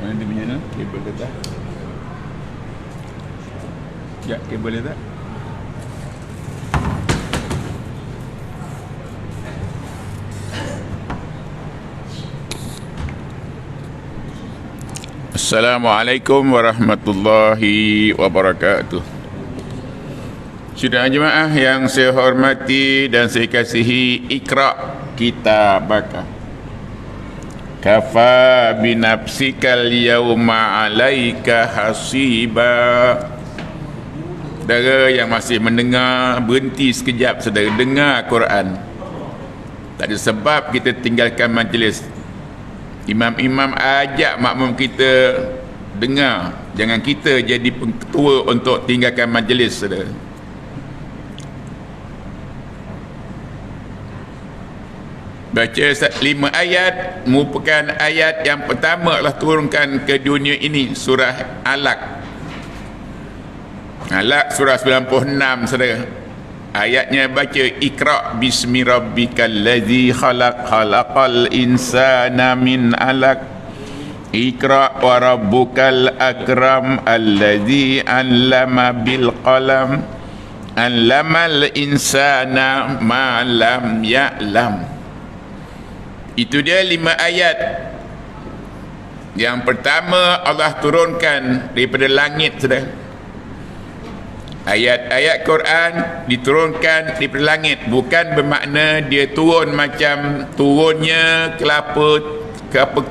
Mana dia punya tu? Kabel dia tak? Ya, kabel dia tak? Assalamualaikum warahmatullahi wabarakatuh. Sidang jemaah yang saya hormati dan saya kasihi, Iqra kitabaka kafa binafsikal yawma alaika hasiba. Saudara yang masih mendengar, berhenti sekejap saudara, dengar Quran. Tak ada sebab kita tinggalkan majlis. Imam-imam ajak makmum kita dengar. Jangan kita jadi ketua untuk tinggalkan majlis, saudara. Baca 5 ayat, merupakan ayat yang pertama Allah turunkan ke dunia ini, surah Alaq. Alaq surah 96, saudara. Ayatnya baca, Iqra bismi rabbikal ladzi khalaq, khalaqal insana min alaq. Iqra wa rabbukal akram alladzi 'allama bil qalam, 'allamal insana ma lam ya'lam. Itu dia 5 ayat. Yang pertama Allah turunkan daripada langit, saudara. Ayat-ayat Quran diturunkan daripada langit, bukan bermakna dia turun macam turunnya kelapa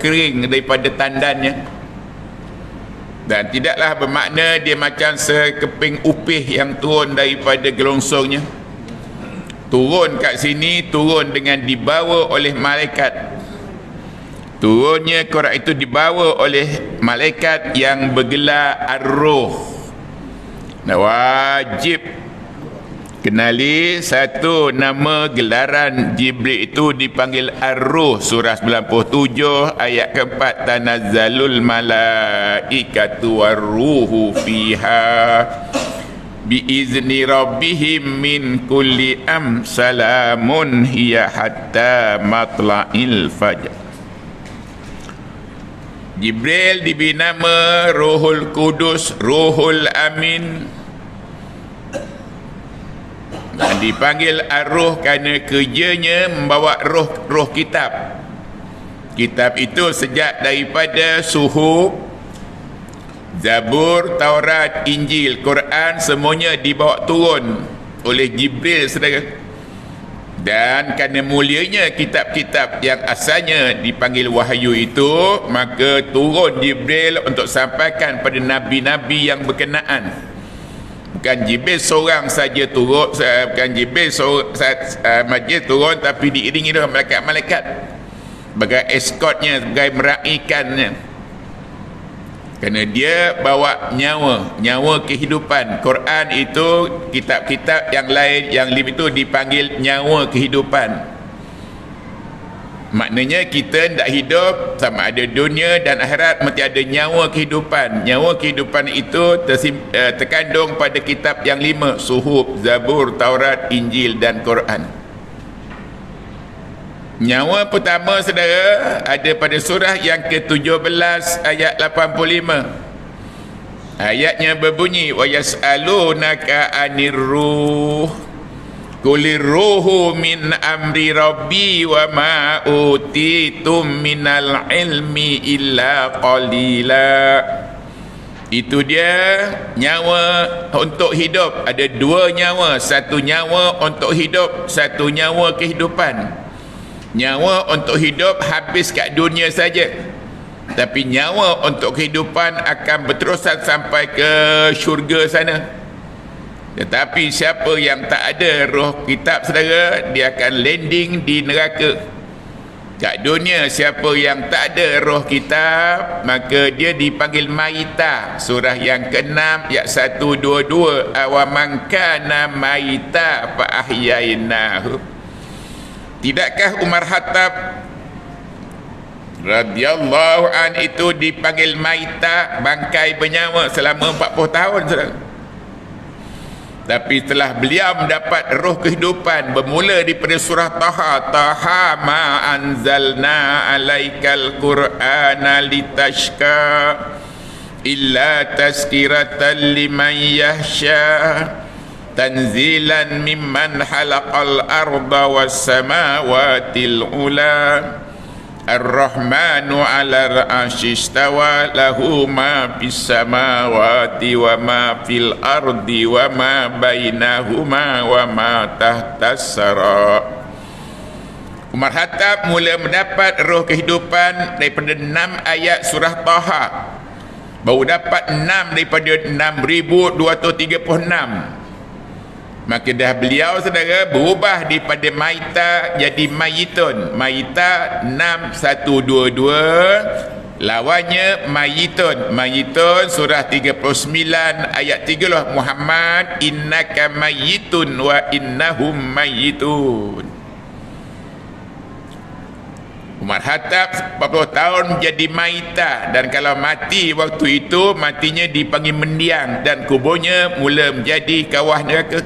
kering daripada tandannya, dan tidaklah bermakna dia macam sekeping upih yang turun daripada gelongsongnya. Turun kat sini, turun dengan dibawa oleh malaikat. Turunnya Quran itu dibawa oleh malaikat yang bergelar Ar-Ruh. Nah, wajib kenali satu nama gelaran Jibril itu dipanggil Ar-Ruh. Surah 97 ayat keempat, tanazzalul malaikatu war-ruhu fiha biizni rabbihim min kulli salamun hiya hatta matla'il fajr. Jibril diberi nama Ruhul Kudus, Ruhul Amin, dan dipanggil Ar-Ruh kerana kerjanya membawa roh kitab. Kitab itu sejak daripada suhuf, Zabur, Taurat, Injil, Quran, semuanya dibawa turun oleh Jibril, saudara. Dan kerana mulianya kitab-kitab yang asalnya dipanggil wahyu itu, maka turun Jibril untuk sampaikan pada nabi-nabi yang berkenaan. Bukan Jibril seorang saja turun, bukan Jibril majlis turun, tapi diiringi dengan malaikat-malaikat sebagai eskortnya, sebagai meraihkannya. Kerana dia bawa nyawa kehidupan. Quran itu, kitab-kitab yang lain yang itu dipanggil nyawa kehidupan. Maknanya kita tidak hidup, sama ada dunia dan akhirat, mesti ada nyawa kehidupan. Nyawa kehidupan itu terkandung pada kitab yang 5, suhuf, Zabur, Taurat, Injil dan Quran. Nyawa pertama, saudara, ada pada surah yang ke-17 ayat 85. Ayatnya berbunyi, wa yas'alunaka 'anir ruh qulir ruhu min amri rabbi wa ma utitum minal ilmi illa qalila. Itu dia nyawa untuk hidup. Ada 2 nyawa, satu nyawa untuk hidup, satu nyawa kehidupan. Nyawa untuk hidup habis kat dunia saja, tapi nyawa untuk kehidupan akan berterusan sampai ke syurga sana. Tetapi siapa yang tak ada roh kitab, saudara, dia akan landing di neraka. Kat dunia, siapa yang tak ada roh kitab, maka dia dipanggil maita. Surah yang ke-6 ayat 122, awaman kana maita fa ahyainahu. Tidakkah Umar Khattab radhiyallahu an itu dipanggil maita, bangkai bernyawa selama 40 tahun, saudara? Tapi telah beliau mendapat roh kehidupan bermula daripada surah Taha. Taha ma anzalna alaikal qur'ana litashqa illa tazkiratan liman yahsha tanzilan mimman halaqal arda was samawatil ula Ar-Rahmanu 'alal 'arsy istawa lahu ma fis samawati wa ma fil ardi wa ma bainahuma wa ma tahtas sara. Umar Khattab mula mendapat roh kehidupan daripada 6 ayat surah Taha. Baru dapat 6 daripada 6236. Maka dah beliau saudara berubah daripada maita jadi mayitun. Maita 6122, lawannya mayitun. Mayitun surah 39 ayat 3 lah. Muhammad innaka mayitun wa innahum mayitun. Umar Khattab 40 tahun menjadi maita, dan kalau mati waktu itu matinya dipanggil mendiang dan kuburnya mula menjadi kawah neraka.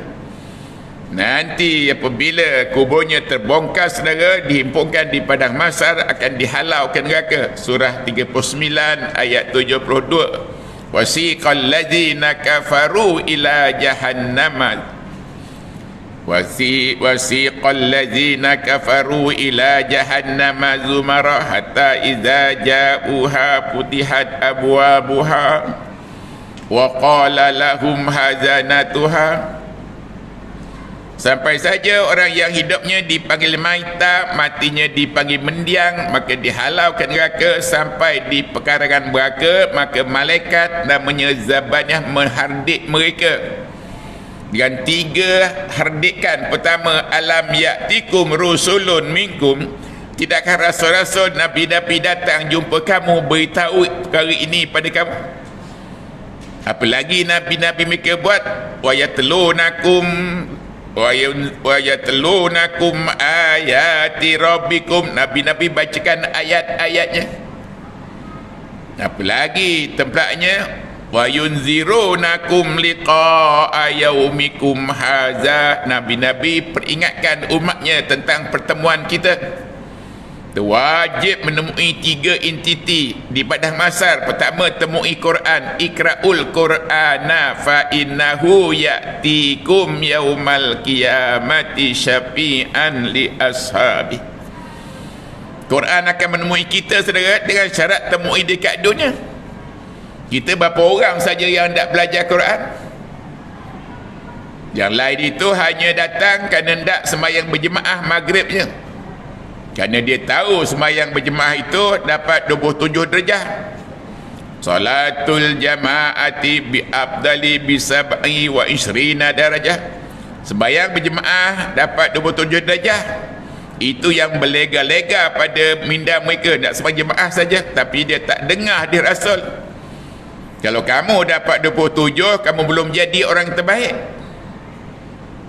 Nanti apabila kuburnya terbongkar saudara, dihimpunkan di padang mahsyar, akan dihalau ke neraka. Surah 39 ayat 72. Wasiqal ladzina kafaru ila jahannam. Wasiqal ladzina kafaru ila jahannam zumara hatta idza ja'uha futihat abwabuha wa qala lahum hazanatuha. Sampai saja orang yang hidupnya dipanggil maita, matinya dipanggil mendiang, maka dihalau ke neraka sampai di pekarangan neraka. Maka malaikat namanya Zabaniyah menghardik mereka dengan 3 hardikan. Pertama, alam ya'tikum rusulun minkum, tidakkah rasul-rasul nabi-nabi datang jumpa kamu beritahu perkara ini pada kamu? Apalagi nabi-nabi mereka buat, wa yatlunakum ayati rabbikum, nabi-nabi bacakan ayat-ayatnya. Apa lagi tempatnya, wa yunzirunakum liqa'a yaumikum haza, nabi-nabi peringatkan umatnya tentang pertemuan kita. Wajib menemui 3 entiti di padang mahsyar. Pertama, temui Quran, ikra'ul Qur'ana fa innahu ya'tikum yaumal qiyamati syafi'an li ashabi. Quran akan menemui kita saudara dengan syarat temui dekat dunia. Kita berapa orang saja yang tak belajar Quran? Yang lain itu hanya datang kerana tak sembahyang berjemaah maghribnya, kerana dia tahu sembahyang berjemaah itu dapat 27 darjah. Salatul jama'ati bi afdali bi sab'i wa isrina darajah. Sembahyang berjemaah dapat 27 darjah. Itu yang berlega-lega pada minda mereka, nak sembahyang jemaah saja, tapi dia tak dengar hadis Rasul. Kalau kamu dapat 27, kamu belum jadi orang terbaik.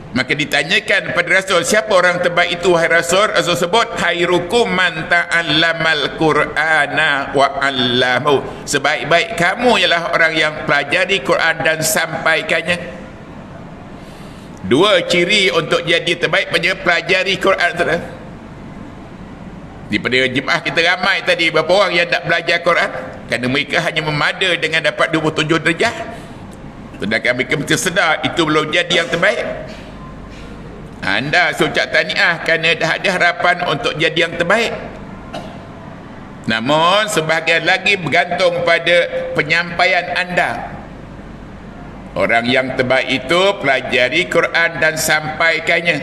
Maka ditanyakan kepada Rasul, siapa orang terbaik itu wahai Rasul? Rasul sebut, khairukum man ta'allamal Qur'ana wa 'allamahu. Sebaik-baik kamu ialah orang yang pelajari Quran dan sampaikannya. 2 ciri untuk jadi terbaik pada pelajari Quran saudara. Daripada jemaah kita ramai tadi, berapa orang yang tak belajar Quran? Kerana mereka hanya memada dengan dapat 27 darjah. Sedangkan mereka mesti sedar itu belum jadi yang terbaik. Anda ucap tahniah kerana dah ada harapan untuk jadi yang terbaik. Namun sebahagian lagi bergantung pada penyampaian anda. Orang yang terbaik itu pelajari Quran dan sampaikannya.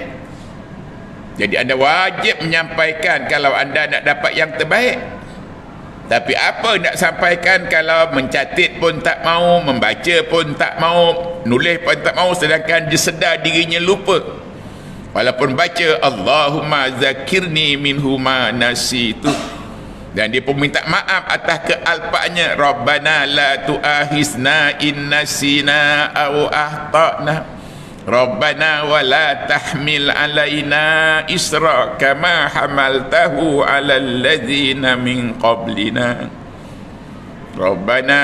Jadi anda wajib menyampaikan kalau anda nak dapat yang terbaik. Tapi apa nak sampaikan kalau mencatat pun tak mau, membaca pun tak mau, nulis pun tak mau, sedangkan dia sedar dirinya lupa. Walaupun baca Allahumma zakirni minhuma nasitu, dan dia pun minta maaf atas kealpaannya. Rabbana la tu'ahisna in nasina aw akhtana. Rabbana wa la tahmil alaina isra kama hamaltahu ala alladhina min qablina. Rabbana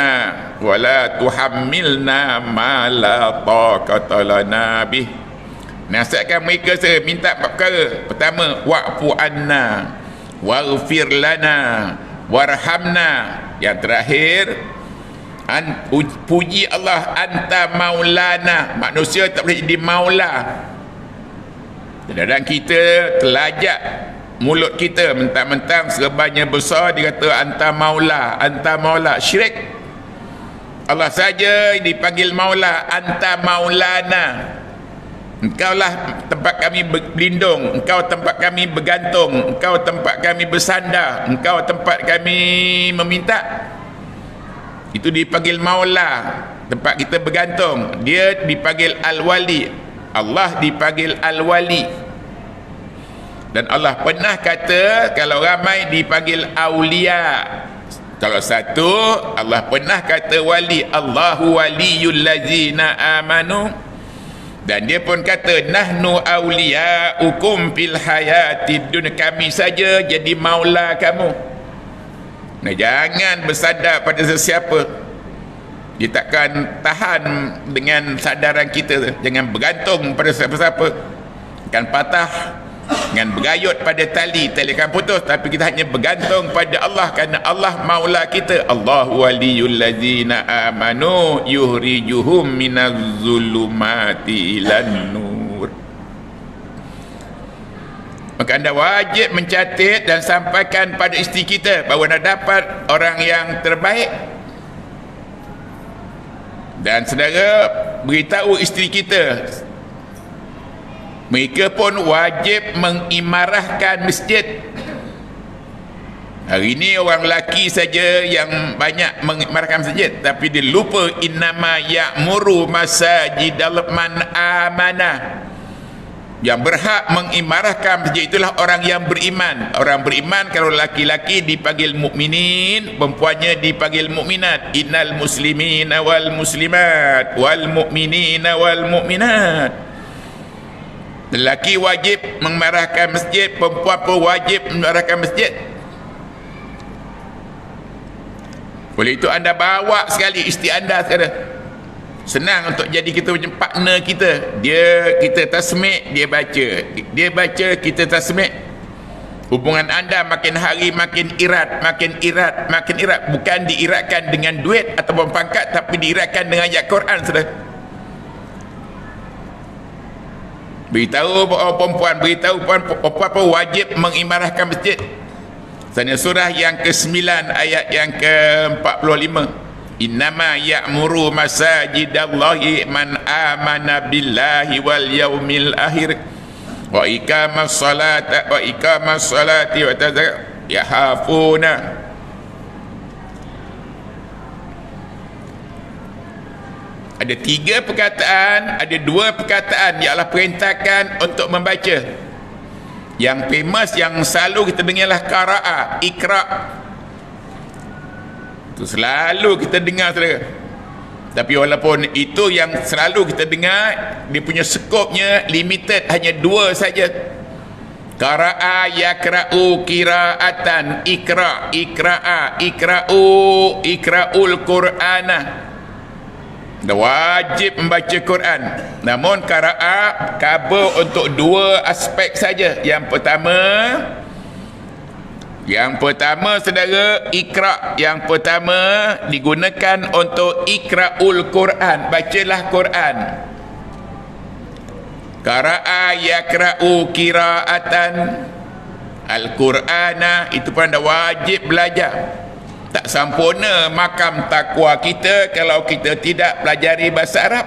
wala tuhammilna ma la taqata lana bih. Nasihatkan mereka minta empat perkara. Pertama, wa'fu anna waghfir lana warhamna. Yang terakhir, puji Allah, anta maulana. Manusia tak boleh jadi maula. Kadang-kadang kita terlajak mulut kita, mentang-mentang serbannya besar dia kata anta maula, anta maula. Syirik. Allah saja dipanggil maula. Anta maulana. Engkaulah tempat kami berlindung, engkau tempat kami bergantung, engkau tempat kami bersandar, engkau tempat kami meminta. Itu dipanggil maula, tempat kita bergantung. Dia dipanggil al-wali. Allah dipanggil al-wali. Dan Allah pernah kata kalau ramai dipanggil aulia. Kalau satu, Allah pernah kata wali. Allahu waliyul ladzina amanu. Dan dia pun kata nahnu awliya'ukum fil hayatid dunya. Kami saja jadi maula kamu. Nah, jangan bersandar pada sesiapa. Dia takkan tahan dengan sadaran kita. Jangan bergantung pada siapa-siapa. Akan patah. Dengan bergayut pada tali akan putus. Tapi kita hanya bergantung pada Allah, kerana Allah maula kita. Allahu waliyul ladzina amanu yuhrijuhum minaz zulumati ilan nur. Maka anda wajib mencatat dan sampaikan pada isteri kita bahawa anda dapat orang yang terbaik. Dan saudara, beritahu isteri kita, mereka pun wajib mengimarahkan masjid. Hari ini orang lelaki saja yang banyak mengimarahkan masjid, tapi dia lupa innama ya'muru masajidal man amanah. Yang berhak mengimarahkan masjid itulah orang yang beriman. Orang beriman kalau laki-laki dipanggil mukminin, perempuannya dipanggil mukminat. Innal muslimina wal muslimat wal mu'minina wal mu'minat. Lelaki wajib mengimarahkan masjid, perempuan pun wajib mengimarahkan masjid. Oleh itu anda bawa sekali isteri anda sekarang. Senang untuk jadi kita punya partner kita. Kita tasmik, dia baca. Dia baca, kita tasmik. Hubungan anda makin hari makin erat, makin erat, makin erat. Bukan dieratkan dengan duit ataupun pangkat, tapi dieratkan dengan ayat Quran sudah. Beritahu perempuan, beritahu perempuan pun wajib mengimarahkan masjid. Sana surah yang ke-9 ayat yang ke-45. Innama ya'muru masajidallahi man amana billahi wal yaumil akhir wa iqamas salati wa tazakah yahafuna. Ada 3 perkataan, ada 2 perkataan yang Allah perintahkan untuk membaca. Yang famous, yang selalu kita dengarlah qara'a, ikra'. Itu selalu kita dengar, saudara. Tapi walaupun itu yang selalu kita dengar, dia punya skopnya limited, hanya 2 saja. Qara'a yakra'u qira'atan, ikra', ikra'a, ikra'u, ikra'ul qur'ana. Dah wajib membaca Quran. Namun qiraat cover untuk 2 aspek saja. Yang pertama saudara, ikra. Yang pertama digunakan untuk ikra'ul Quran, bacalah Quran. Qara'a yakra'u qira'atan al-Qur'ana, itu pun anda wajib belajar. Tak sempurna makam takwa kita kalau kita tidak pelajari bahasa Arab.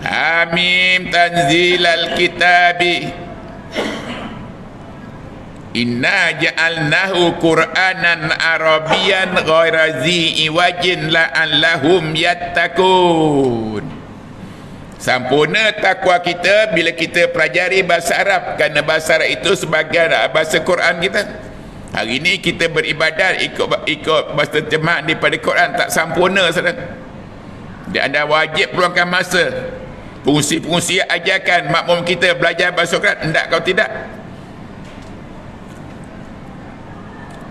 Hamim tanzilal kitabi inna ja'alnahu qur'anan arabiyan ghaira zi iwajin la'allahum yattaqun. Sempurna takwa kita bila kita pelajari bahasa Arab, kerana bahasa Arab itu sebagai bahasa Quran kita. Hari ini kita beribadat ikut bahasa terjemahan daripada Quran, tak sempurna saudara. Dan anda wajib peluangkan masa. Fungsi-fungsi ajarkan makmum kita belajar bahasa Quran. Hendak kau tidak?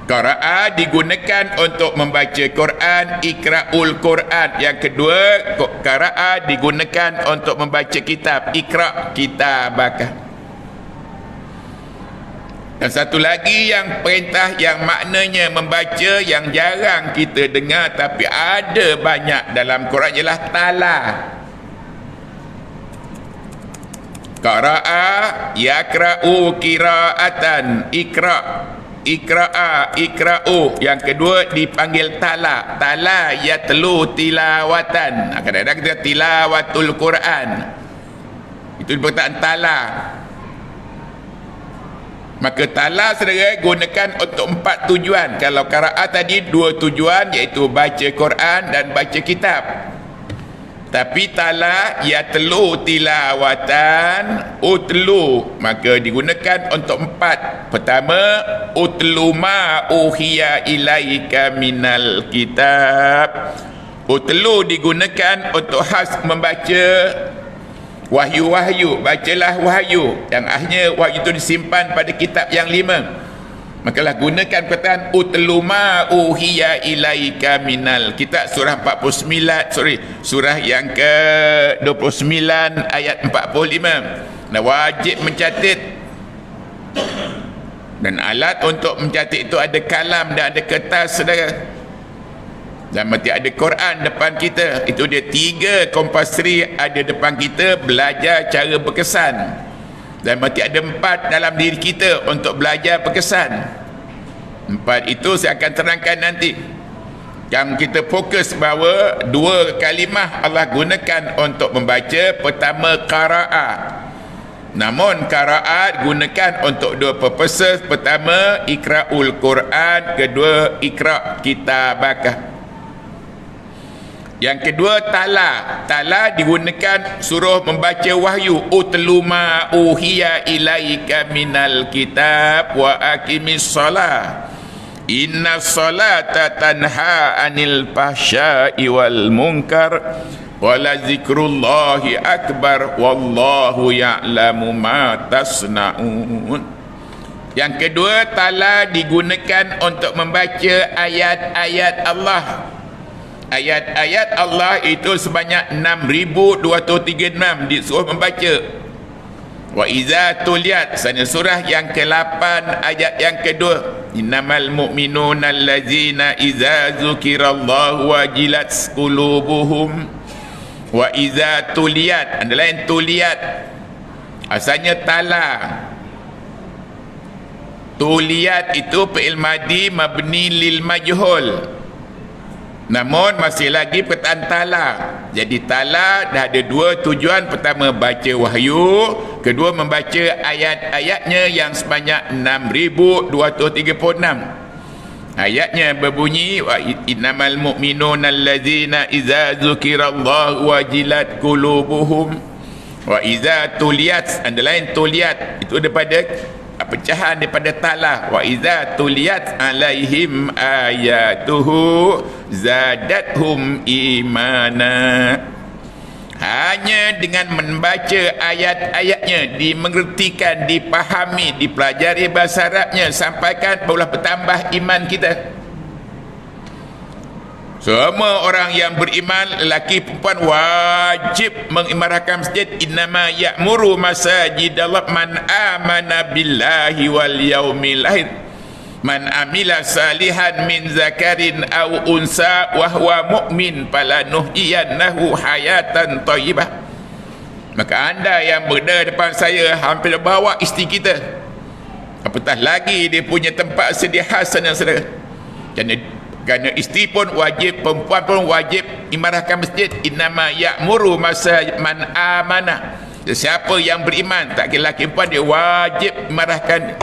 Qara'a digunakan untuk membaca Quran, ikra'ul Quran. Yang kedua, qara'a digunakan untuk membaca kitab, ikra' kitabaka. Dan satu lagi yang perintah yang maknanya membaca yang jarang kita dengar tapi ada banyak dalam Quran ialah tala. Qara'a yakra'u qira'atan, ikra', ikra'a, ikra'u. Yang kedua dipanggil tala. Tala yatlu tilawatan. Kadang-kadang kita tilawatul Quran. Itu perkataan tala. Maka tala saudara gunakan untuk 4 tujuan. Kalau qiraat tadi 2 tujuan, iaitu baca Quran dan baca kitab. Tapi tala yatlu tilawatan, utlu, maka digunakan untuk 4. Pertama, utlu ma uhiya ilaika minal kitab. Utlu digunakan untuk khas membaca wahyu-wahyu, bacalah wahyu. Yang akhirnya wahyu itu disimpan pada kitab yang 5. Makalah gunakan perkataan utlu ma uhiya ilaika minal kitab, surah 49, surah yang ke-29 ayat 45. Nah, wajib mencatat. Dan alat untuk mencatat itu ada kalam dan ada kertas saudara. Dan mesti ada Quran depan kita. Itu dia 3 compulsory ada depan kita, belajar cara berkesan. Dan mesti ada 4 dalam diri kita untuk belajar berkesan. 4 itu saya akan terangkan nanti. Yang kita fokus bahawa 2 kalimah Allah gunakan untuk membaca. Pertama qara'at. Namun qaraat gunakan untuk 2 purposes. Pertama ikra'ul Quran, kedua ikra' kitabaka. Yang kedua tala. Tala digunakan suruh membaca wahyu. Utlu ma uhiya ilaika minal kitab wa aqimis salah. Inna salata tanha anil fahsya'i wal munkar. Wala zikrullahi akbar wallahu ya'lamu ma tasna'un. Yang kedua, tala digunakan untuk membaca ayat-ayat Allah. Ayat-ayat Allah itu sebanyak 6,236 disuruh membaca. Wa iza tuliyat, sana surah yang ke-8 ayat yang kedua. Innamal mu'minuna allazina iza zukirallahu wajilat qulubuhum. Wa iza tuliyat, andalain tuliyat asalnya tala. Tuliyat itu fi'il madi mabni lil majhul. Namun masih lagi perkataan tala. Jadi tala dah ada 2 tujuan. Pertama baca wahyu, kedua membaca ayat-ayatnya yang sebanyak 6,236. Ayatnya berbunyi wa innamal mu'minuna allazina iza zukirallahu wajilat qulubuhum wa iza tuliyat, andalain tuliyat itu daripada pecahan daripada tala. Wa iza tuliyat alaihim ayatuhu zadathum imana. Hanya dengan membaca ayat-ayatnya, dimengertikan, dipahami, dipelajari bahasa Arabnya, sampaikan barulah bertambah iman kita. Semua orang yang beriman, lelaki perempuan, wajib mengimarahkan masjid. Innama ya'muru masajidallah man amana billahi wal yaumil akhir. Man amila salihan min zakarin aw unsa wa huwa mu'min falanuhyiyannahu hayatan thayyibah. Maka anda yang berada depan saya hampir bawa isteri kita, apatah lagi dia punya tempat sedia khas sana saudara. Kerana isteri pun wajib, perempuan pun wajib imarahkan masjid. Innama ya'muru man amana. Siapa yang beriman, tak kira lelaki perempuan, dia wajib imarahkan.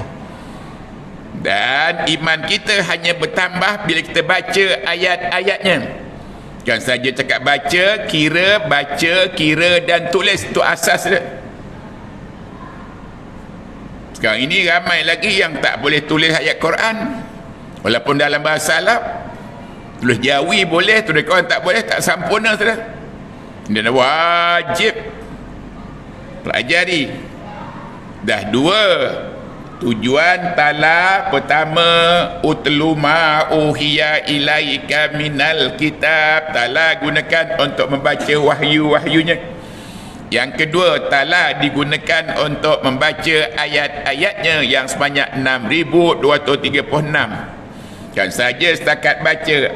Dan iman kita hanya bertambah bila kita baca ayat-ayatnya. Jangan saja cakap baca, kira dan tulis. Itu asas dia. Sekarang ini ramai lagi yang tak boleh tulis ayat Quran, walaupun dalam bahasa Arab. Tulis Jawi boleh, tulis Quran tak boleh, tak sempurna saudara. Dia wajib pelajari. Dah 2 Tujuan tala pertama, utlu ma uhiya ilaika minal kitab. Tala gunakan untuk membaca wahyu-wahyunya. Yang kedua, tala digunakan untuk membaca ayat-ayatnya yang sebanyak 6,236. Kan saja setakat baca,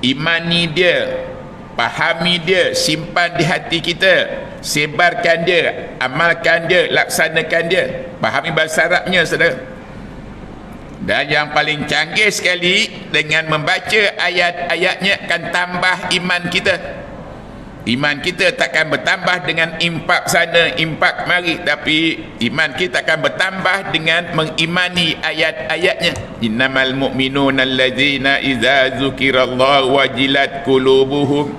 imani dia, fahami dia, simpan di hati kita, sebarkan dia, amalkan dia, laksanakan dia. Fahami bahasa Arabnya, saudara. Dan yang paling canggih sekali, dengan membaca ayat-ayatnya akan tambah iman kita. Iman kita takkan bertambah dengan impak sana, impak mari, tapi iman kita akan bertambah dengan mengimani ayat-ayatnya. Innamal mu'minuna allazina idza dzukirallahu wajilat qulubuhum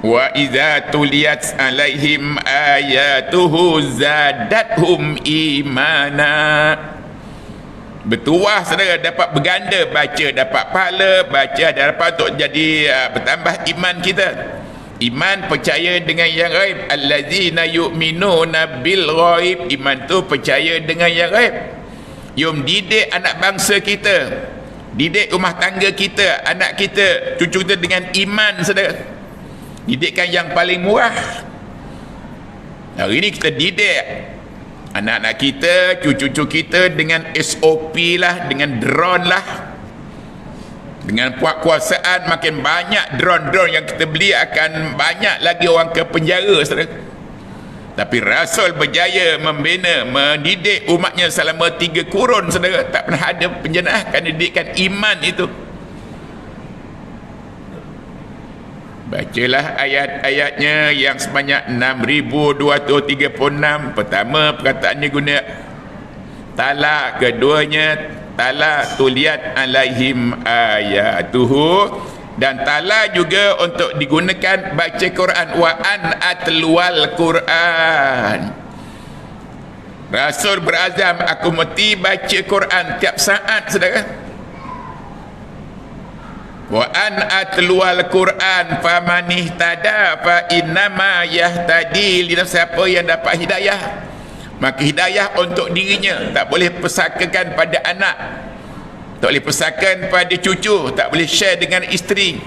wa idza tuliyat alaihim ayatuhu zadathum imana. Bertuah, saudara, dapat berganda, baca dapat pahala, baca dapat untuk jadi bertambah iman kita. Iman percaya dengan yang ghaib. Allazina yu'minuna bil ghaib. Iman tu percaya dengan yang ghaib. Yom didik anak bangsa kita, didik rumah tangga kita, anak kita, cucu kita dengan iman, saudara. Didikan yang paling murah. Hari ini kita didik anak-anak kita, cucu-cucu kita dengan SOP lah, dengan drone lah. Dengan kuasaan makin banyak drone-drone yang kita beli, akan banyak lagi orang ke penjara, saudara. Tapi Rasul berjaya membina, mendidik umatnya selama 3 kurun, saudara. Tak pernah ada penjenayah kerana didikan iman itu. Bacalah ayat-ayatnya yang sebanyak 6,236. Pertama, perkataannya guna tala. Keduanya, tala tuliyat alaihim ayatuhu. Dan tala juga untuk digunakan baca Quran. Wa an atlual Quran. Rasul berazam, aku mesti baca Quran tiap saat, saudara. Wa an atlual Quran faman ihtada fa innama yahtadi li nafsihi. Siapa yang dapat hidayah, maka hidayah untuk dirinya. Tak boleh pesakakan pada anak, tak boleh pesakakan pada cucu, tak boleh share dengan isteri.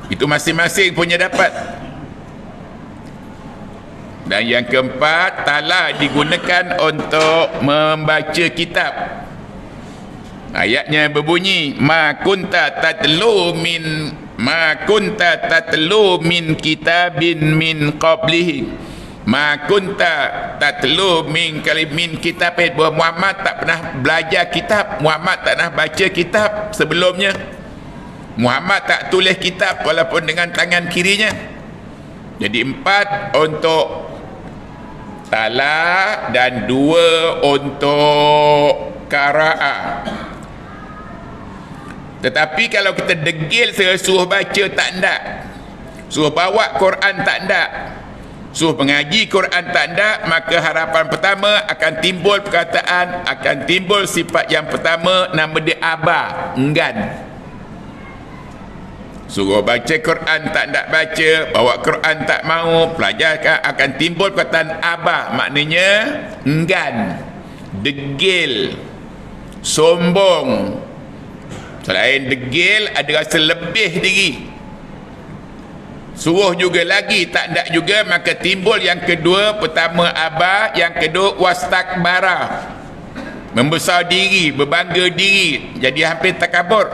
Itu masing-masing punya dapat. Dan yang keempat, tala digunakan untuk membaca kitab. Ayatnya berbunyi, ma kunta tatlu min kitabin min qablihi. Ma kunta tatlu min kitabin. Bahawa Muhammad tak pernah belajar kitab, Muhammad tak pernah baca kitab sebelumnya. Muhammad tak tulis kitab walaupun dengan tangan kirinya. Jadi 4 untuk tala dan 2 untuk qiraah. Tetapi kalau kita degil suruh baca, tak ndak. Suruh bawa Quran, tak ndak. Suruh mengaji Quran, tak ndak. Maka harapan pertama akan timbul perkataan, akan timbul sifat yang pertama, nama dia aba, enggan. Suruh baca Quran, tak ndak baca. Bawa Quran, tak mau pelajarkan, akan timbul perkataan aba. Maknanya enggan, degil, sombong. Selain degil, ada rasa lebih diri. Suruh juga lagi, tak ndak juga. Maka timbul yang kedua. Pertama aba, yang kedua wastakbara, membesar diri, berbangga diri, jadi hampir takabur.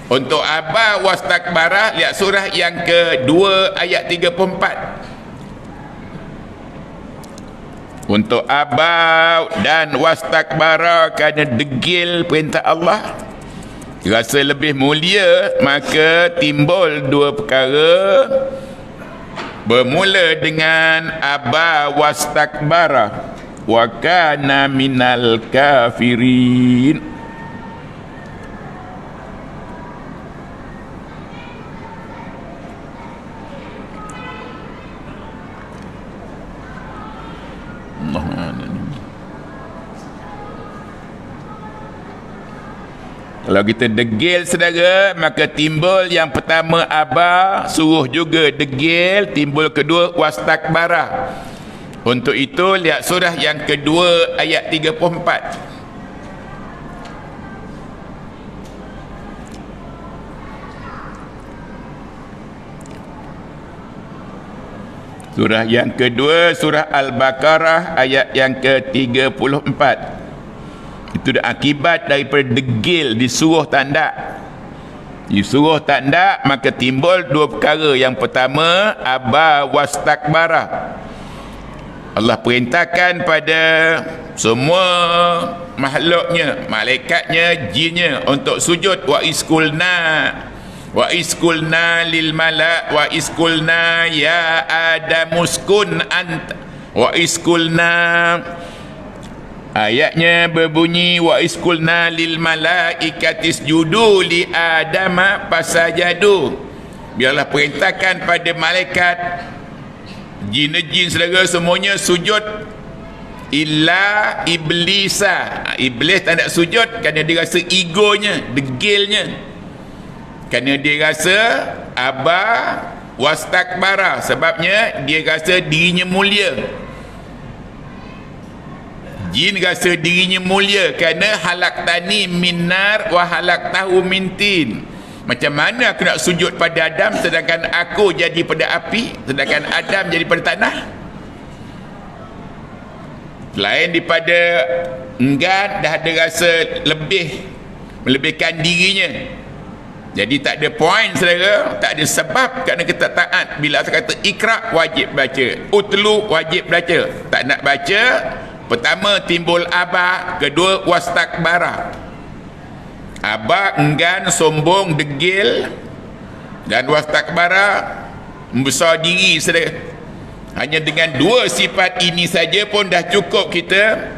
Untuk aba wastakbara, lihat surah yang kedua ayat 34. Untuk aba dan wastakbara, kerana degil perintah Allah, rasa lebih mulia, maka timbul 2 perkara. Bermula dengan aba wastakbara wa kana minal kafirin. Kalau kita degil, saudara, maka timbul yang pertama aba, suruh juga degil. Timbul kedua wastakbara. Untuk itu lihat surah yang kedua ayat 34. Surah yang kedua, surah Al-Baqarah ayat yang ke-34. Itu akibat daripada degil disuruh tandak. Disuruh tandak, maka timbul dua perkara. Yang pertama, aba wastakbara. Allah perintahkan pada semua makhluknya, malaikatnya, jinnya untuk sujud. Wa iskulna lil malak wa iskulna ya Adam uskun anta wa iskulna. Ayatnya berbunyi wa iskulna lil malaikati isjudu li adama fasajadu. Biarlah perintahkan pada malaikat, jin saudara semuanya sujud illa iblisa. Iblis tak nak sujud kerana dia rasa egonya, degilnya, kerana dia rasa aba wastakbara, sebabnya dia rasa dirinya mulia. Jin rasa dirinya mulia kerana halaktani minar wa halaktahu min tin. Macam mana aku nak sujud pada Adam sedangkan aku jadi pada api, sedangkan Adam jadi pada tanah? Lain daripada enggan dah ada rasa melebihkan dirinya. Jadi tak ada point saudara, tak ada sebab kerana kita taat. Bila saya kata ikra, wajib baca, utlu, wajib baca. Tak nak baca, pertama timbul aba, kedua wastakbara. Aba enggan, sombong, degil, dan wastakbara membesar diri saudara. Hanya dengan dua sifat ini saja pun dah cukup kita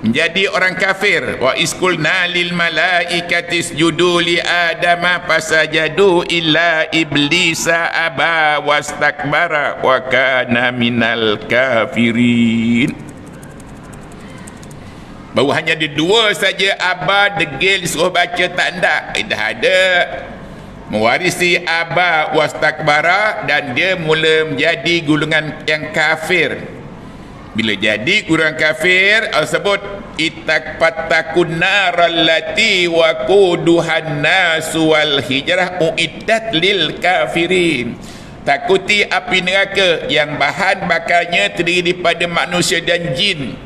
menjadi orang kafir. Wa iskulna lil malaikati isjudu li adama fasajadu illa iblisa aba wastakbara wa kana minal kafirin. Baru hanya ada dua saja, aba, degil, disuruh baca tak nak. Dah ada mewarisi aba wastakbara dan dia mula menjadi golongan yang kafir. Bila jadi kurang kafir, Allah sebut ittaqattakun narallati waquduhan nasu wal hijrah uiddat lil kafirin. Takuti api neraka yang bahan bakarnya terdiri daripada manusia dan jin,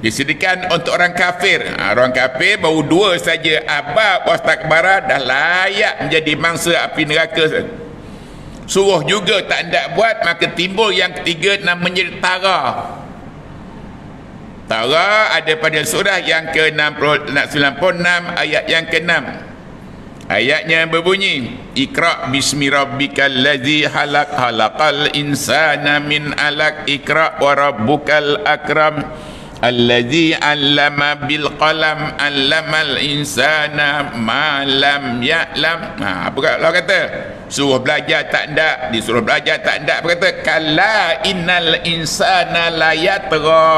disediakan untuk orang kafir. Orang kafir baru dua saja, aba wastakbara, dah layak menjadi mangsa api neraka. Suruh juga tak hendak buat, maka timbul yang ketiga namanya tara. Tara ada pada surah yang ke-96 ayat yang ke-6. Ayatnya berbunyi Iqra bismi rabbikal ladzi halaq halaqal insana min alaq Iqra wa rabbukal akram alladzi 'allama bil qalam 'allamal insana ma lam ya'lam. Apa Allah kata? Suruh belajar tak hendak, disuruh belajar tak hendak. Apa kata? Kalla innal insana la yatra.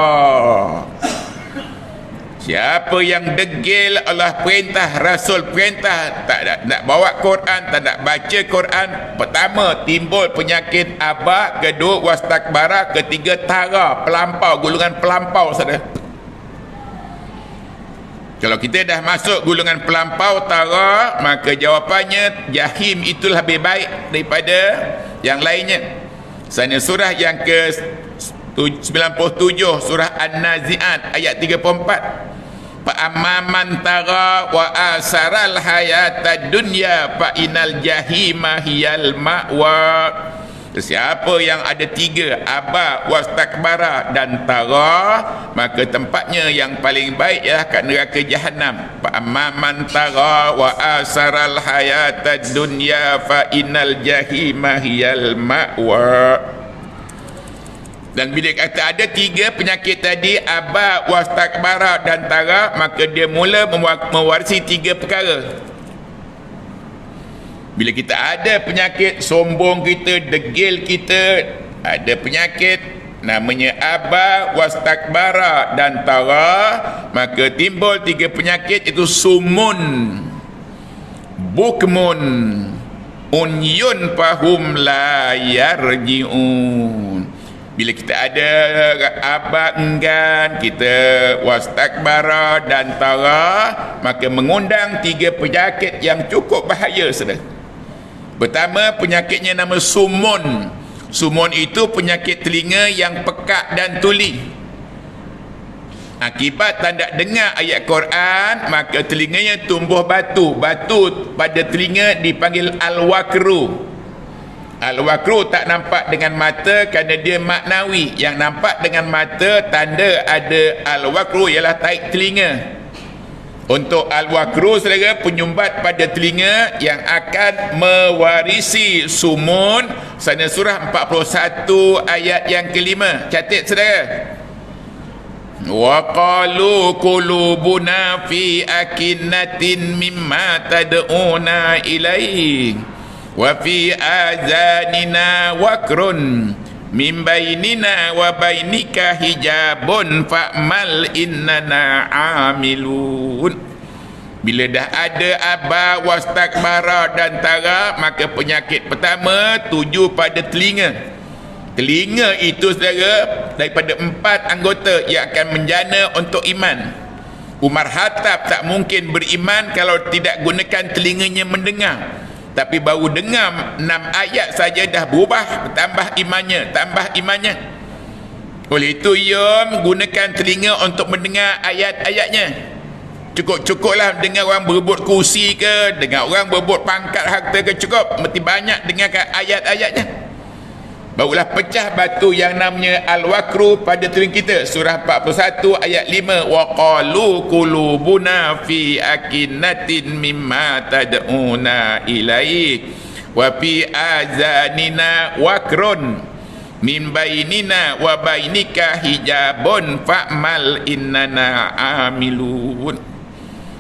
Siapa yang degil, Allah perintah, Rasul perintah, tak nak bawa Quran, tak nak baca Quran, pertama timbul penyakit aba, kedua wastakbara, ketiga tara, pelampau, golongan pelampau saudara. Kalau kita dah masuk golongan pelampau, tara, maka jawapannya jahim itu lebih baik daripada yang lainnya. Sana surah yang ke 97, surah An-Nazi'at ayat 34. Fa'amman tara wa asaral hayatad dunya fa inal jahima hiyal ma'wa. Siapa yang ada tiga, aba, wastakbara dan tara, maka tempatnya yang paling baik ialah kat neraka jahanam. Fa'amman tara wa asaral hayatad dunya fa inal jahima hiyal ma'wa. Dan bila kata ada tiga penyakit tadi, aba, wastakbara dan tara, maka dia mula mewarisi tiga perkara. Bila kita ada penyakit sombong kita, degil kita, ada penyakit namanya aba, wastakbara dan tara, maka timbul tiga penyakit itu sumun, bukmun, unyun fahum la yarji'un. Bila kita ada aba enggan, kita wastakbara dan tara, maka mengundang 3 penyakit yang cukup bahaya, saudara. Pertama, penyakitnya nama sumun. Sumun itu penyakit telinga yang pekak dan tuli. Akibat tak dengar ayat Quran, maka telinganya tumbuh batu. Batu pada telinga dipanggil al-wakru. Al-wakru tak nampak dengan mata kerana dia maknawi. Yang nampak dengan mata, tanda ada al-wakru ialah taik telinga. Untuk al-wakru, saudara, penyumbat pada telinga yang akan mewarisi sumun. Sana surah 41 ayat yang kelima. Catat, saudara. Wa qalu qulubuna fi akinnatin mimma tad'una ilaihi wa fi azanina wakrun min bainina wa bainika hijabun fa'mal innana amilun. Bila dah ada aba, wastakbara dan tara, maka penyakit pertama tuju pada telinga. Telinga itu, saudara, daripada 4 anggota yang akan menjana untuk iman. Umar Khattab tak mungkin beriman kalau tidak gunakan telinganya mendengar. Tapi baru dengar 6 ayat saja dah berubah, tambah imannya. Oleh itu, ia gunakan telinga untuk mendengar ayat-ayatnya. Cukup-cukuplah dengar orang berebut kursi ke, dengar orang berebut pangkat harta ke, cukup. Mesti banyak dengarkan ayat-ayatnya. Barulah pecah batu yang namanya al-wakru pada telinga kita. Surah 41 ayat 5. Wa qalu qulubuna fi akinnatin mimma tad'una ilaihi wa fi azanina wakrun min bainina wa bainika hijabun fa'mal innana amilun.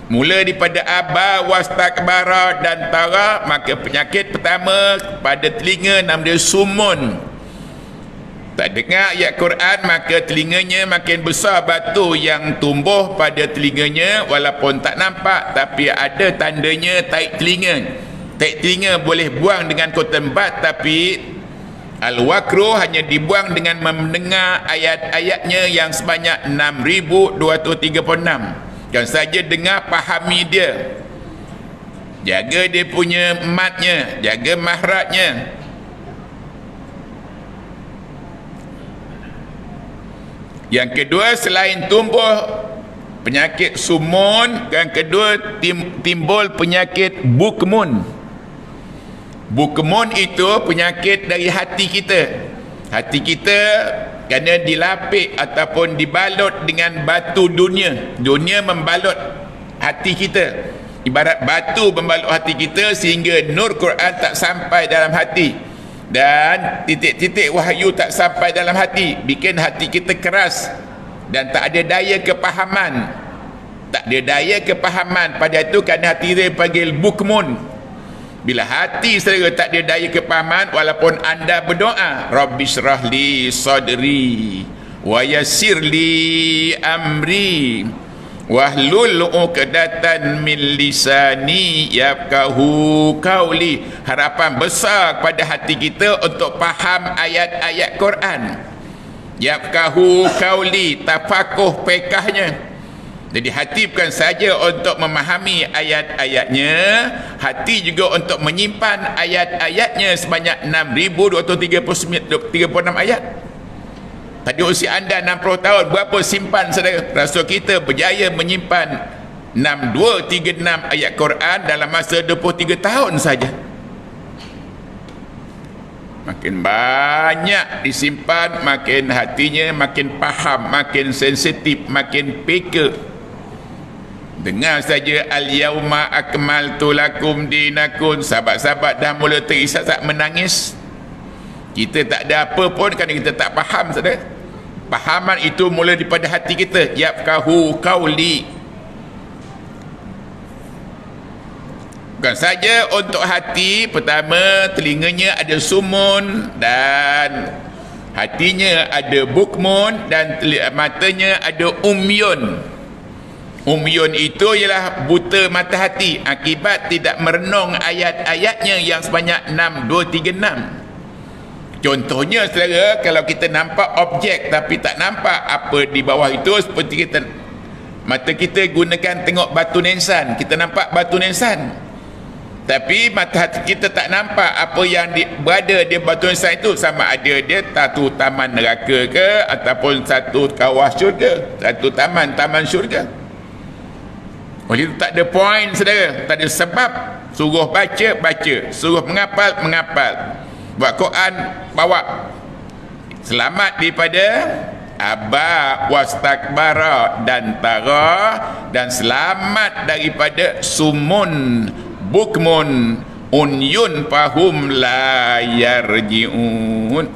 Mula daripada aba, wastakbara dan tara, maka penyakit pertama pada telinga nama dia sumun. Tak dengar ayat Quran, maka telinganya makin besar batu yang tumbuh pada telinganya, walaupun tak nampak tapi ada tandanya taik telinga. Taik telinga boleh buang dengan cotton bud, tapi al-wakru hanya dibuang dengan mendengar ayat-ayatnya yang sebanyak 6,236. Jangan saja dengar, fahami dia. Jaga dia punya matnya, jaga mahratnya. Yang kedua, selain tumbuh penyakit sumun, yang kedua timbul penyakit bukmun. Bukmun itu penyakit dari hati kita. Hati kita kerana dilapik ataupun dibalut dengan batu dunia. Dunia membalut hati kita. Ibarat batu membalut hati kita sehingga nur Quran tak sampai dalam hati. Dan titik-titik wahyu tak sampai dalam hati. Bikin hati kita keras. Dan tak ada daya kepahaman. Tak ada daya kepahaman. Pada itu kerana hati dia panggil bukmun. Bila hati saudara tak ada daya kepahaman, walaupun anda berdoa, Rabbi syrahli sadri wa yassirli amri wahlul 'uqdatan min lisani yafqahu qauli. Harapan besar pada hati kita untuk faham ayat-ayat Quran. Yafqahu qauli, tafakuh fiqahnya. Jadi hati bukan saja untuk memahami ayat-ayatnya, hati juga untuk menyimpan ayat-ayatnya sebanyak 6,236 ayat. Tadi usia anda 60 tahun, berapa simpan saudara? Rasul kita berjaya menyimpan 6236 ayat Quran dalam masa 23 tahun saja. Makin banyak disimpan, makin hatinya makin faham, makin sensitif, makin peka. Dengar saja al-yauma akmaltu lakum dinakum, sahabat-sahabat dah mula terisak menangis. Kita tak ada apa pun kerana kita tak faham, saudara. Pahaman itu mula daripada hati kita. Yafqahu qauli. Bukan saja untuk hati, pertama telinganya ada sumun dan hatinya ada bukmun dan matanya ada umyun. Umyun itu ialah buta mata hati akibat tidak merenung ayat-ayatnya yang sebanyak 6,236. Contohnya saudara, kalau kita nampak objek tapi tak nampak apa di bawah itu, seperti kita mata kita gunakan tengok batu nisan, kita nampak batu nisan, tapi mata hati kita tak nampak apa yang berada di batu nisan itu, sama ada dia satu taman neraka ke ataupun satu kawah syurga, satu taman syurga. Oleh itu tak ada point saudara, tak ada sebab. Suruh baca, suruh menghafal. Buat Quran, bawa. Selamat daripada aba wastakbara dan tara, dan selamat daripada sumun bukmun unyun fahum la yarji'un.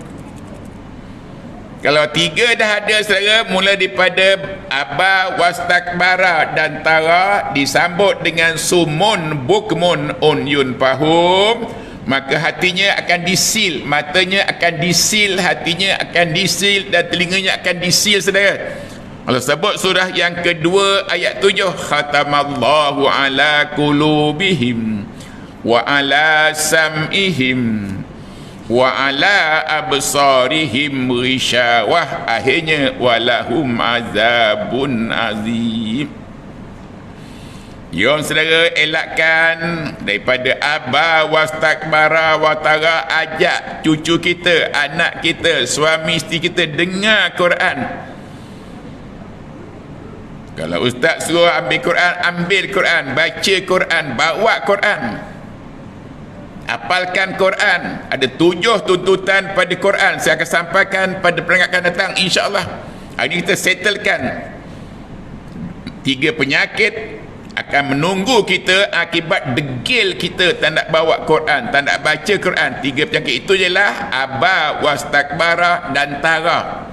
Kalau tiga dah ada saudara, mula daripada aba wastakbara dan tara disambut dengan sumun bukmun unyun fahum, maka hatinya akan disil, matanya akan disil, hatinya akan disil, dan telinganya akan disil saudara. Allah sebut surah yang kedua ayat 7, khatamallahu ala qulubihim wa ala sam'ihim wa ala absarihim ghishawah, akhirnya walahum azabun azim. Jom saudara elakkan daripada aba wastakbara watara, ajak cucu kita, anak kita, suami isteri kita dengar Quran. Kalau ustaz suruh ambil Quran, baca Quran, bawa Quran, hafalkan Quran. Ada 7 tuntutan pada Quran, saya akan sampaikan pada peringkat akan datang insya-Allah. Hari ini kita settlekan 3 penyakit akan menunggu kita akibat degil kita tak nak bawa Quran, tak nak baca Quran. 3 penyakit itu ialah aba wastakbara dan tara.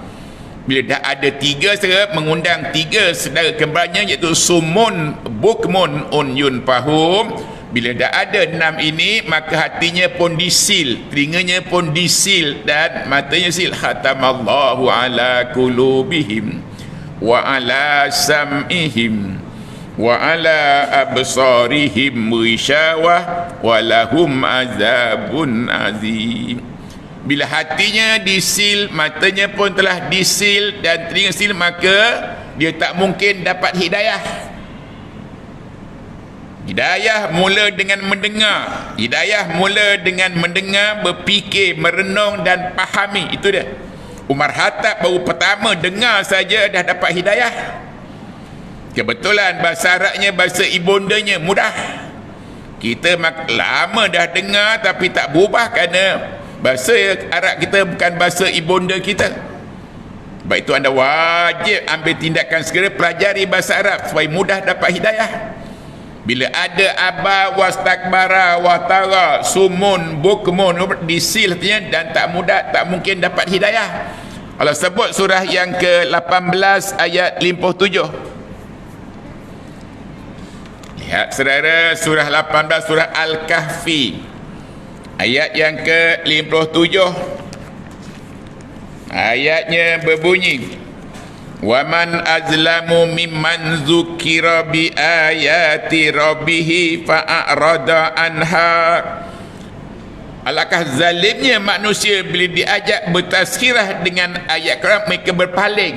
Bila dah ada 3 saudara, mengundang 3 saudara kembarnya, iaitu sumun bukmun unyun fahum. Bila dah ada 6 ini, maka hatinya pun disil, telinganya pun disil, dan matanya sil. Khatamallahu ala qulubihim wa ala sam'ihim wa ala absarihim ghishawah wa lahum azabun azim. Bila hatinya disil, matanya pun telah disil, dan telinga sil, maka dia tak mungkin dapat hidayah. Hidayah mula dengan mendengar. Hidayah mula dengan mendengar, berfikir, merenung dan fahami. Itu dia. Umar Khattab baru pertama dengar saja dah dapat hidayah. Kebetulan bahasa Arabnya, bahasa ibundanya mudah. Kita lama dah dengar tapi tak berubah, kerana bahasa Arab kita bukan bahasa ibunda kita. Sebab itu anda wajib ambil tindakan segera, pelajari bahasa Arab supaya mudah dapat hidayah. Bila ada aba wastakbara watara sumun bukmun disil hatinya, dan tak mungkin dapat hidayah. Allah sebut surah yang ke-18 ayat 57. Lihat saudara, surah 18, surah Al-Kahfi, ayat yang ke-57. Ayatnya berbunyi, waman azlamu mimman zukira bi ayati rabbih fa'arada anha. Alangkah zalimnya manusia bila diajak bertazkirah dengan ayat Quran, mereka berpaling,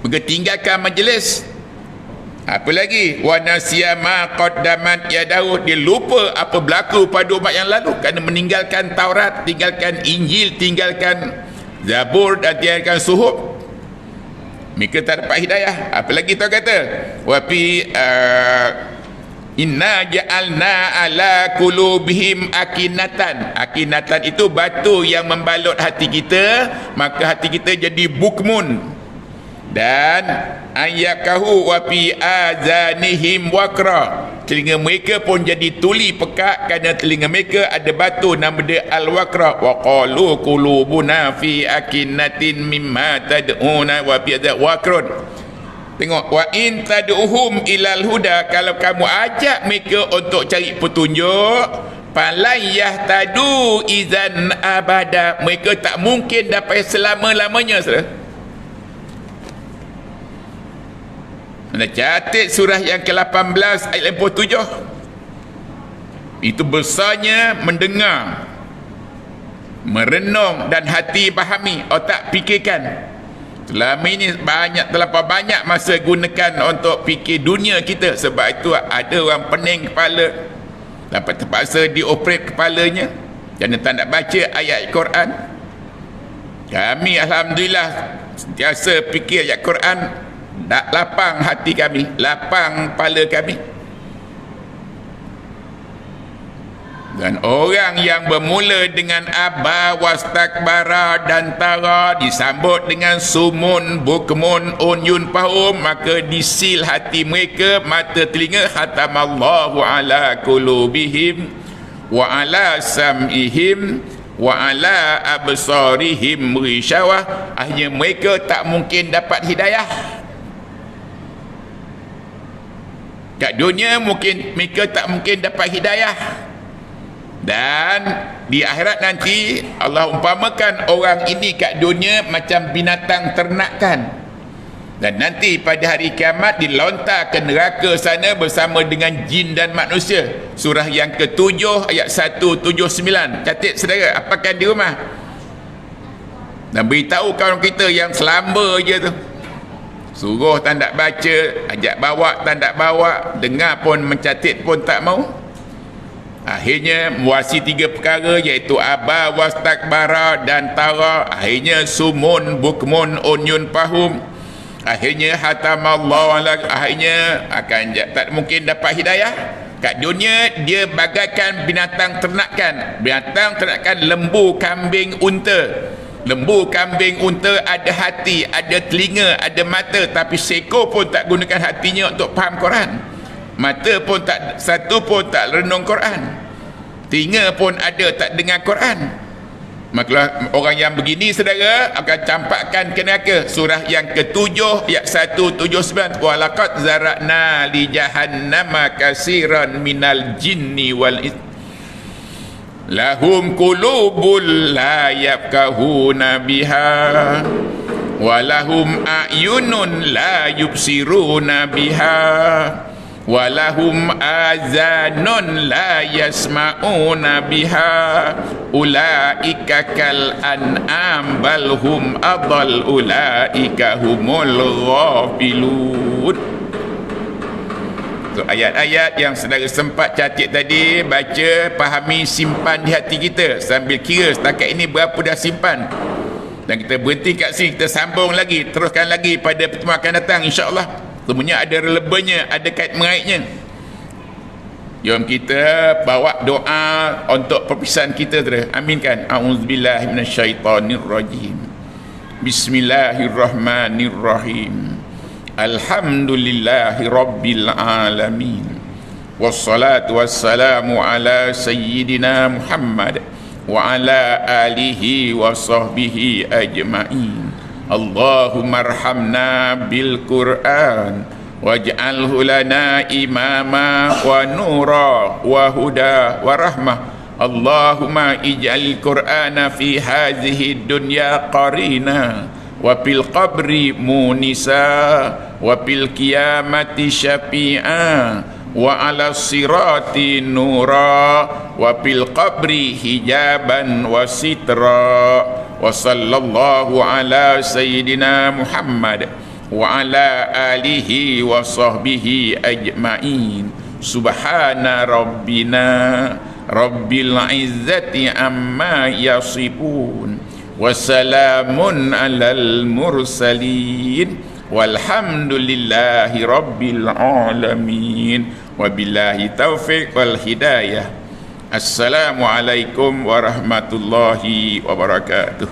mereka tinggalkan majlis. Apa lagi, wa nasiya ma qaddamat yadahu, dia lupa apa berlaku pada umat yang lalu, kerana meninggalkan Taurat, tinggalkan Injil, tinggalkan Zabur dan tinggalkan Suhuf. Mereka tak dapat hidayah. Apa lagi tu kata, wa fi inna ja'alna ala qulubihim akinatan. Akinatan itu batu yang membalut hati kita, maka hati kita jadi bukmun. Dan ayyakahu wa fi azanihim waqra, telinga mereka pun jadi tuli pekak, kerana telinga mereka ada batu nama dia al-waqra. Wa qalu qulubuna fi akinatin mimma tad'una wa fi waqrun. Tengok, wa in tad'uhum ilal huda, kalau kamu ajak mereka untuk cari petunjuk, falai yahtadu izan abada, mereka tak mungkin dapat selama-lamanya saudara. Anda catat surah yang ke-18 ayat 57. Itu besarnya mendengar. merenung dan hati fahami, otak fikirkan. Selama ini terlampau banyak masa gunakan untuk fikir dunia kita. Sebab itu ada orang pening kepala, dapat terpaksa dioperate kepalanya kerana tak nak baca ayat Quran. Kami alhamdulillah sentiasa fikir ayat Quran, tak lapang hati kami, lapang kepala kami. Dan orang yang bermula dengan aba wastakbara dan tara disambut dengan sumun bukmun unyun fahum, maka disil hati mereka, mata telinga, khatamallahu ala qulubihim wa ala sam'ihim wa ala absarihim ghishawah. Akhirnya mereka tak mungkin dapat hidayah. Kat dunia mungkin mereka tak mungkin dapat hidayah. Dan di akhirat nanti Allah umpamakan orang ini kat dunia macam binatang ternakan, dan nanti pada hari kiamat dilontar ke neraka sana bersama dengan jin dan manusia. Surah yang ke-7 ayat 179. Catat saudara, apakan di rumah dan beritahu kawan kita yang selamba je tu, suruh tak nak baca, ajak bawa tak nak bawa, dengar pun mencatat pun tak mau. Akhirnya muasi 3 perkara, iaitu aba wastakbara dan tara. Akhirnya sumun bukmun unyun fahum. Akhirnya hatamallahu ala, akhirnya akan tak mungkin dapat hidayah. Kat dunia dia bagaikan binatang ternakan. Binatang ternakan lembu, kambing, unta. Lembu, kambing, unta ada hati, ada telinga, ada mata, tapi seekor pun tak gunakan hatinya untuk faham Quran. Mata pun tak, satu pun tak renung Quran. Telinga pun ada tak dengar Quran. Maka orang yang begini saudara akan campakkan ke neraka. Surah yang ke-7 ayat 179. Wa laqad zara'na li jahannama katsiran minal jinni wal ins lahum qulubul la yafqahuna biha wa lahum a'yunun la yubsiruna biha walahum azanun la yasma'una biha ulaika kal an'am bal hum adall ulaika humul ghafilun. So, ayat-ayat yang saudara sempat catat tadi, baca, fahami, simpan di hati kita sambil kira setakat ini berapa dah simpan. Dan kita berhenti kat sini, kita sambung lagi, teruskan lagi pada pertemuan akan datang insya-Allah. Semuanya ada relevannya, ada kait mengaitnya. Jom kita bawa doa untuk perpisahan kita tu. Aminkan. A'udzubillahi minasyaitonirrajim. Bismillahirrahmanirrahim. Alhamdulillahi rabbil alamin. Wassalatu wassalamu ala sayyidina Muhammad wa ala alihi wa sahbihi ajma'in. Allahumma arhamna bil Qur'an waj'alhu lana imama wa nura wa huda wa rahmah. Allahumma ij'al Qur'ana fi hadhihi dunya qarina wa fil qabri munisa wa fil qiyamati syafi'a wa ala sirati nura wa fil qabri hijaban wa sitra. Wa sallallahu ala sayyidina Muhammad wa ala alihi wa sahbihi ajma'in. Subhana rabbina rabbil izzati amma yasifun wa salamun alal mursalin walhamdulillahi rabbil alamin. Wabillahi taufiq wal hidayah. Assalamualaikum warahmatullahi wabarakatuh.